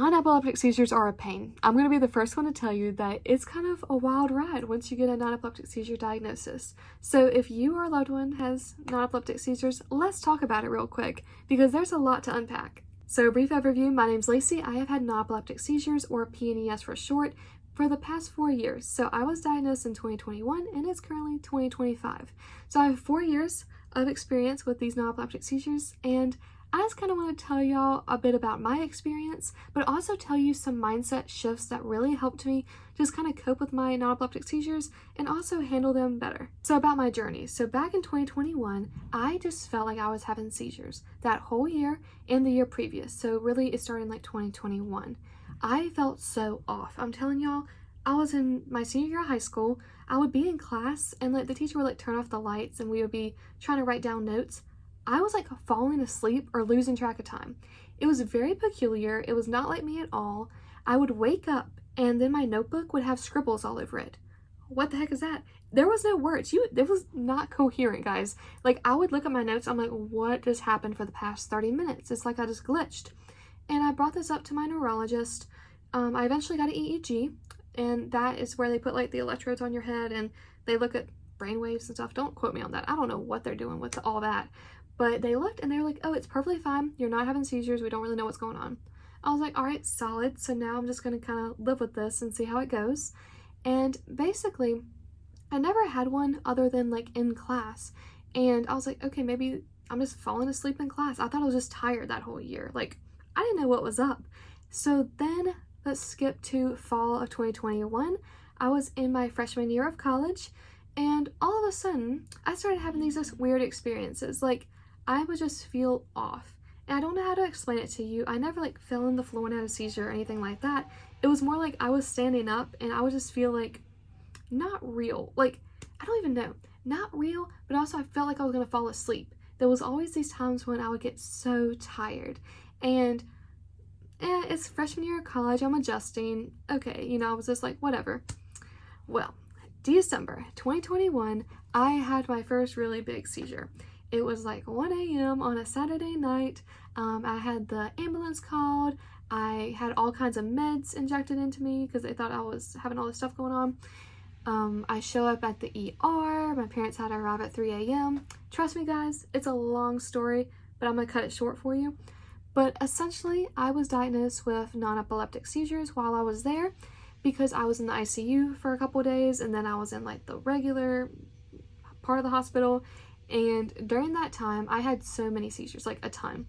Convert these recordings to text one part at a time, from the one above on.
Non-epileptic seizures are a pain. I'm going to be the first one to tell you that it's kind of a wild ride once you get a non-epileptic seizure diagnosis. So if you or a loved one has non-epileptic seizures, let's talk about it real quick because there's a lot to unpack. So brief overview, my name's Lacey. I have had non-epileptic seizures, or PNES for short, for the past 4 years. So I was diagnosed in 2021 and it's currently 2025. So I have 4 years of experience with these non-epileptic seizures, and I just kind of want to tell y'all a bit about my experience, but also tell you some mindset shifts that really helped me just kind of cope with my non-epileptic seizures and also handle them better. So about my journey. So back in 2021, I just felt like I was having seizures that whole year and the year previous. So really it started in like 2021. I felt so off. I'm telling y'all, I was in my senior year of high school. I would be in class and like the teacher would like turn off the lights and we would be trying to write down notes. I was like falling asleep or losing track of time. It was very peculiar. It was not like me at all. I would wake up and then my notebook would have scribbles all over it. What the heck is that? There was no words. It was not coherent, guys. Like I would look at my notes. I'm like, what just happened for the past 30 minutes? It's like I just glitched. And I brought this up to my neurologist. I eventually got an EEG, and that is where they put like the electrodes on your head and they look at brain waves and stuff. Don't quote me on that. I don't know what they're doing with all that. But they looked and they were like, oh, it's perfectly fine. You're not having seizures. We don't really know what's going on. I was like, all right, solid. So now I'm just going to kind of live with this and see how it goes. And basically, I never had one other than like in class. And I was like, okay, maybe I'm just falling asleep in class. I thought I was just tired that whole year. Like, I didn't know what was up. So then let's skip to fall of 2021. I was in my freshman year of college. And all of a sudden, I started having these just weird experiences. Like, I would just feel off. And I don't know how to explain it to you. I never like fell on the floor and had a seizure or anything like that. It was more like I was standing up and I would just feel like not real. Like, I don't even know. Not real, but also I felt like I was going to fall asleep. There was always these times when I would get so tired. And it's freshman year of college. I'm adjusting. Okay, I was just like, whatever. Well, December 2021, I had my first really big seizure. It was like 1 a.m. on a Saturday night. I had the ambulance called. I had all kinds of meds injected into me because they thought I was having all this stuff going on. I show up at the ER. My parents had to arrive at 3 a.m. Trust me, guys, it's a long story, but I'm going to cut it short for you. But essentially, I was diagnosed with non-epileptic seizures while I was there because I was in the ICU for a couple of days, and then I was in like the regular part of the hospital. And during that time, I had so many seizures, like a ton.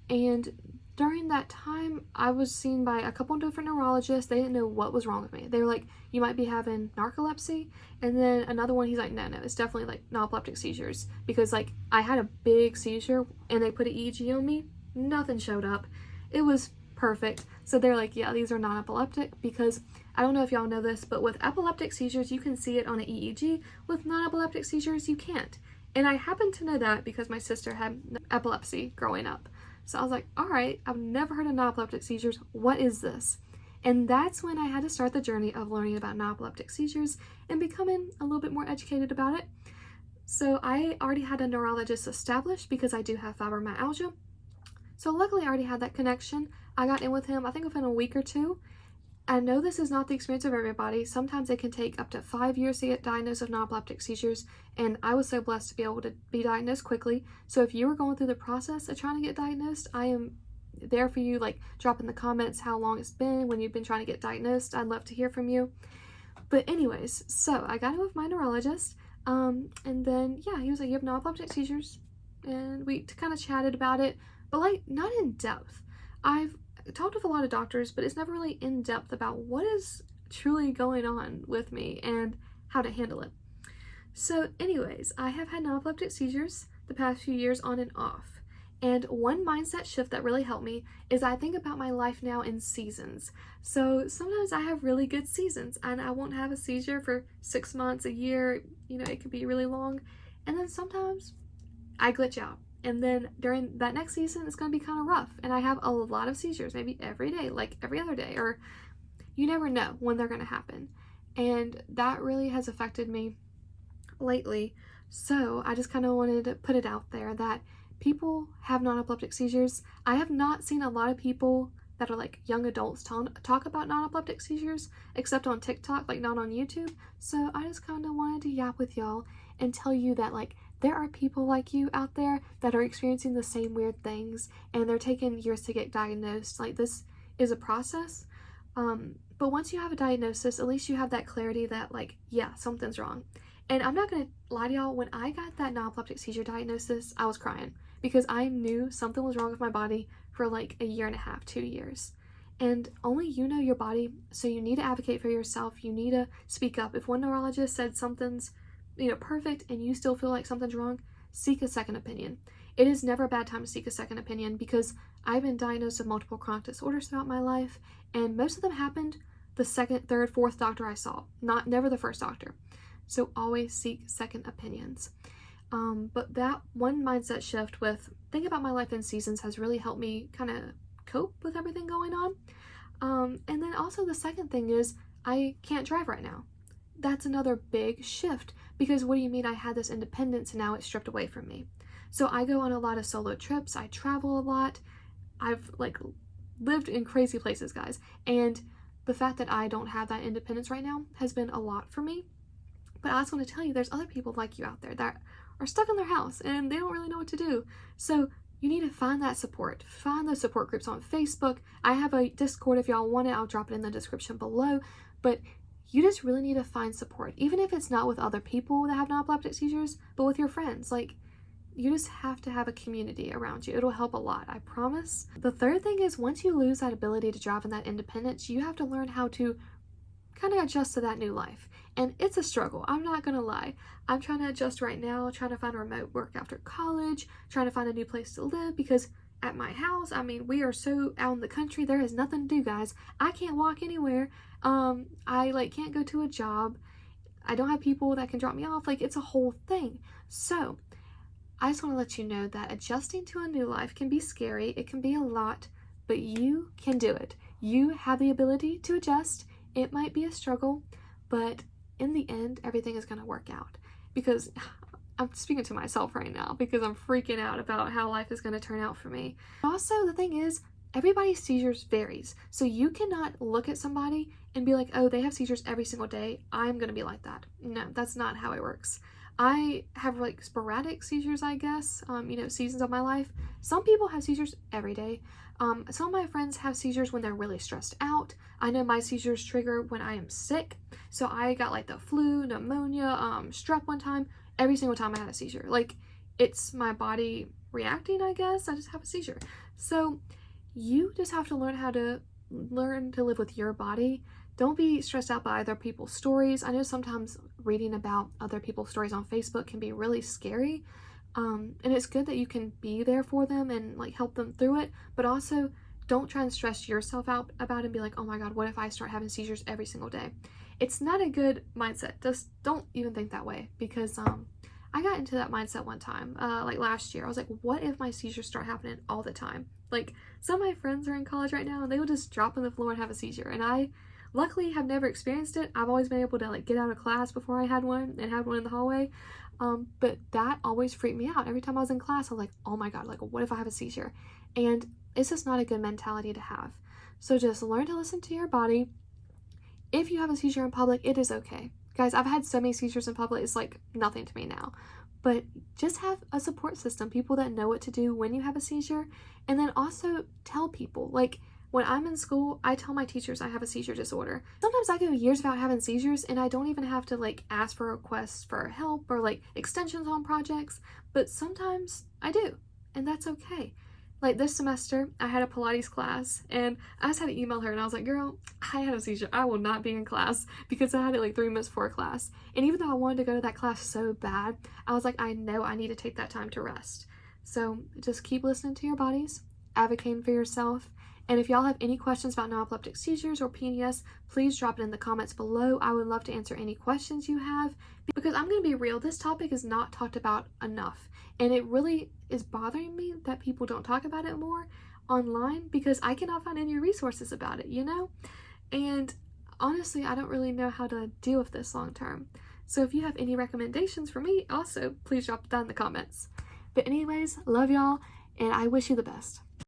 And during that time, I was seen by a couple of different neurologists. They didn't know what was wrong with me. They were like, you might be having narcolepsy. And then another one, he's like, no, it's definitely like non-epileptic seizures. Because like I had a big seizure and they put an EEG on me. Nothing showed up. It was perfect. So they're like, yeah, these are non-epileptic, because I don't know if y'all know this, but with epileptic seizures, you can see it on an EEG. With non-epileptic seizures, you can't. And I happen to know that because my sister had epilepsy growing up. So I was like, all right, I've never heard of non-epileptic seizures. What is this? And that's when I had to start the journey of learning about non-epileptic seizures and becoming a little bit more educated about it. So I already had a neurologist established because I do have fibromyalgia. So luckily I already had that connection. I got in with him, I think within a week or two. I know this is not the experience of everybody. Sometimes it can take up to 5 years to get diagnosed with non-epileptic seizures, and I was so blessed to be able to be diagnosed quickly. So if you were going through the process of trying to get diagnosed, I am there for you. Like, drop in the comments how long it's been when you've been trying to get diagnosed. I'd love to hear from you. But anyways, so I got in with my neurologist, and then yeah, he was like, you have non-epileptic seizures, and we kind of chatted about it, but like not in depth. I've talked with a lot of doctors, but it's never really in depth about what is truly going on with me and how to handle it. So anyways, I have had non-epileptic seizures the past few years on and off. And one mindset shift that really helped me is I think about my life now in seasons. So sometimes I have really good seasons and I won't have a seizure for 6 months, a year, it could be really long. And then sometimes I glitch out. And then during that next season, it's going to be kind of rough. And I have a lot of seizures, maybe every day, like every other day, or you never know when they're going to happen. And that really has affected me lately. So I just kind of wanted to put it out there that people have non-epileptic seizures. I have not seen a lot of people that are like young adults talk about non-epileptic seizures, except on TikTok, like not on YouTube. So I just kind of wanted to yap with y'all and tell you that like there are people like you out there that are experiencing the same weird things, and they're taking years to get diagnosed. Like, this is a process. But once you have a diagnosis, at least you have that clarity that like, yeah, something's wrong. And I'm not gonna lie to y'all, when I got that non-epileptic seizure diagnosis, I was crying because I knew something was wrong with my body for like a year and a half, 2 years. And only you know your body, so you need to advocate for yourself. You need to speak up. If one neurologist said something's, perfect, and you still feel like something's wrong, seek a second opinion. It is never a bad time to seek a second opinion, because I've been diagnosed with multiple chronic disorders throughout my life, and most of them happened the second, third, fourth doctor I saw, never the first doctor. So always seek second opinions. But that one mindset shift with think about my life in seasons has really helped me kind of cope with everything going on. And then also the second thing is I can't drive right now. That's another big shift, because what do you mean I had this independence and now it's stripped away from me? So I go on a lot of solo trips, I travel a lot, I've like lived in crazy places, guys, and the fact that I don't have that independence right now has been a lot for me. But I also want to tell you, there's other people like you out there that are stuck in their house and they don't really know what to do. So you need to find that support. Find those support groups on Facebook. I have a Discord if y'all want it. I'll drop it in the description below. But you just really need to find support, even if it's not with other people that have non-epileptic seizures, but with your friends. Like, you just have to have a community around you. It'll help a lot, I promise. The third thing is, once you lose that ability to drive and that independence, you have to learn how to kind of adjust to that new life. And it's a struggle, I'm not gonna lie. I'm trying to adjust right now, trying to find remote work after college, trying to find a new place to live, because at my house, I mean, we are so out in the country, there is nothing to do, guys. I can't walk anywhere. I like can't go to a job. I don't have people that can drop me off. Like, it's a whole thing. So I just want to let you know that adjusting to a new life can be scary. It can be a lot, but you can do it. You have the ability to adjust. It might be a struggle, but in the end, everything is going to work out. Because I'm speaking to myself right now because I'm freaking out about how life is going to turn out for me. Also, the thing is, everybody's seizures varies. So you cannot look at somebody and be like, oh, they have seizures every single day, I'm going to be like that. No, that's not how it works. I have like sporadic seizures, I guess, seasons of my life. Some people have seizures every day. Some of my friends have seizures when they're really stressed out. I know my seizures trigger when I am sick. So I got like the flu, pneumonia, strep one time. Every single time I had a seizure. Like, it's my body reacting, I guess. I just have a seizure. So you just have to learn to live with your body. Don't be stressed out by other people's stories. I know sometimes reading about other people's stories on Facebook can be really scary. And it's good that you can be there for them and like help them through it, but also don't try and stress yourself out about it and be like, oh my God, what if I start having seizures every single day? It's not a good mindset. Just don't even think that way, because I got into that mindset one time, like last year. I was like, what if my seizures start happening all the time? Like, some of my friends are in college right now and they will just drop on the floor and have a seizure, and I luckily have never experienced it. I've always been able to like get out of class before I had one and had one in the hallway. But that always freaked me out. Every time I was in class, I was like, oh my God, like what if I have a seizure? And it's just not a good mentality to have. So just learn to listen to your body. If you have a seizure in public, it is okay. Guys, I've had so many seizures in public, it's like nothing to me now. But just have a support system, people that know what to do when you have a seizure. And then also tell people, like, when I'm in school, I tell my teachers I have a seizure disorder. Sometimes I go years without having seizures and I don't even have to like ask for requests for help or like extensions on projects, but sometimes I do, and that's okay. Like this semester, I had a Pilates class and I just had to email her and I was like, girl, I had a seizure. I will not be in class, because I had it like 3 minutes before class. And even though I wanted to go to that class so bad, I was like, I know I need to take that time to rest. So just keep listening to your bodies, advocating for yourself. And if y'all have any questions about non-epileptic seizures or PNES, please drop it in the comments below. I would love to answer any questions you have, because I'm going to be real, this topic is not talked about enough. And it really is bothering me that people don't talk about it more online, because I cannot find any resources about it, And honestly, I don't really know how to deal with this long term. So if you have any recommendations for me, also, please drop it down in the comments. But anyways, love y'all, and I wish you the best.